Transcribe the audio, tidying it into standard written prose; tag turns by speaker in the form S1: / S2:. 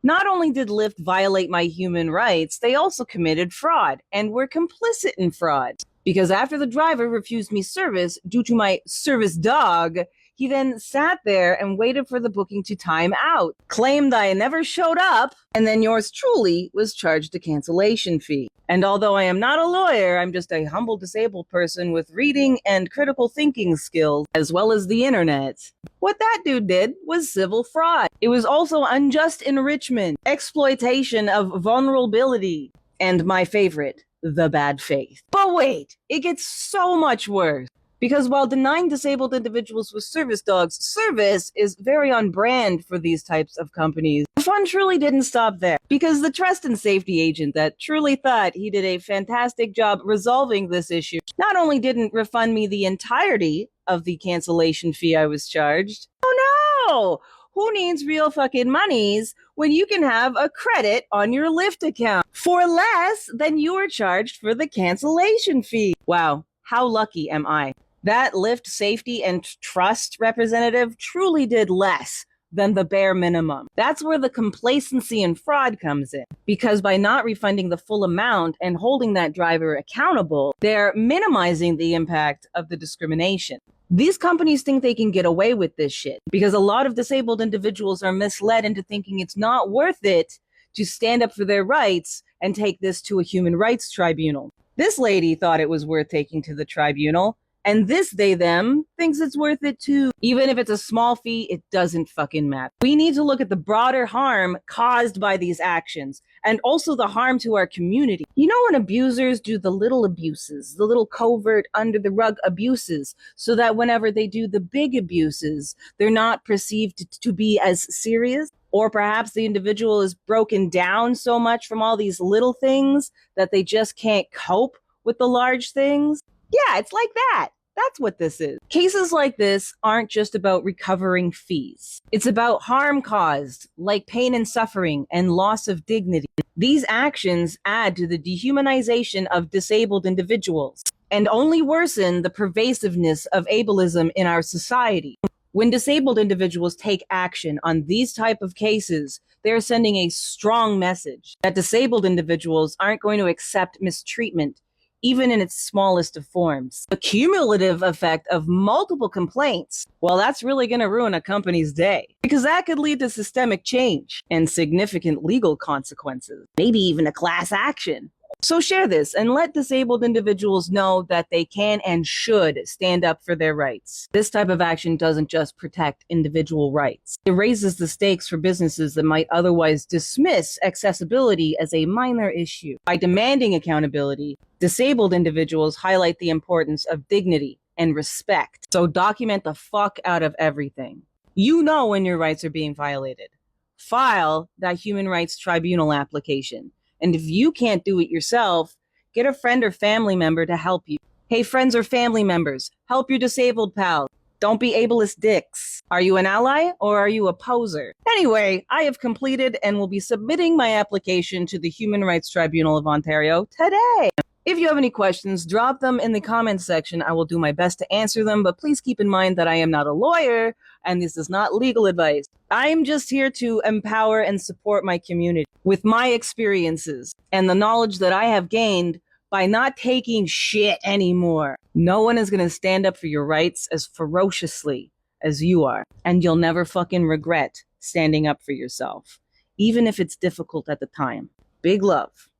S1: Not only did Lyft violate my human rights, they also committed fraud and were complicit in fraud. Because after the driver refused me service due to my service dog, he then sat there and waited for the booking to time out, claimed I never showed up, and then yours truly was charged a cancellation fee. And although I am not a lawyer, I'm just a humble disabled person with reading and critical thinking skills, as well as the internet. What that dude did was civil fraud. It was also unjust enrichment, exploitation of vulnerability, and my favorite, the bad faith. But wait, it gets so much worse. Because while denying disabled individuals with service dogs service is very on brand for these types of companies, the fun truly didn't stop there. Because the trust and safety agent that truly thought he did a fantastic job resolving this issue not only didn't refund me the entirety of the cancellation fee I was charged, oh no! Who needs real fucking monies when you can have a credit on your Lyft account for less than you were charged for the cancellation fee? Wow, how lucky am I? That Lyft safety and trust representative truly did less than the bare minimum. That's where the complacency and fraud comes in. Because by not refunding the full amount and holding that driver accountable, they're minimizing the impact of the discrimination. These companies think they can get away with this shit because a lot of disabled individuals are misled into thinking it's not worth it to stand up for their rights and take this to a human rights tribunal. This lady thought it was worth taking to the tribunal, and this they them thinks it's worth it too. Even if it's a small fee, it doesn't fucking matter. We need to look at the broader harm caused by these actions and also the harm to our community. You know when abusers do the little abuses, the little covert under the rug abuses, so that whenever they do the big abuses, they're not perceived to be as serious? Or perhaps the individual is broken down so much from all these little things that they just can't cope with the large things? Yeah, it's like that. That's what this is. Cases like this aren't just about recovering fees. It's about harm caused, like pain and suffering and loss of dignity. These actions add to the dehumanization of disabled individuals and only worsen the pervasiveness of ableism in our society. When disabled individuals take action on these type of cases, they're sending a strong message that disabled individuals aren't going to accept mistreatment even in its smallest of forms. The cumulative effect of multiple complaints, well, that's really going to ruin a company's day, because that could lead to systemic change and significant legal consequences, maybe even a class action. So share this and let disabled individuals know that they can and should stand up for their rights. This type of action doesn't just protect individual rights. It raises the stakes for businesses that might otherwise dismiss accessibility as a minor issue. By demanding accountability, disabled individuals highlight the importance of dignity and respect. So document the fuck out of everything. You know when your rights are being violated. File that human rights tribunal application. And if you can't do it yourself, get a friend or family member to help you. Hey, friends or family members, help your disabled pal. Don't be ableist dicks. Are you an ally or are you a poser? Anyway, I have completed and will be submitting my application to the Human Rights Tribunal of Ontario today. If you have any questions, drop them in the comments section. I will do my best to answer them, but please keep in mind that I am not a lawyer and this is not legal advice. I am just here to empower and support my community with my experiences and the knowledge that I have gained by not taking shit anymore. No one is going to stand up for your rights as ferociously as you are, and you'll never fucking regret standing up for yourself, even if it's difficult at the time. Big love.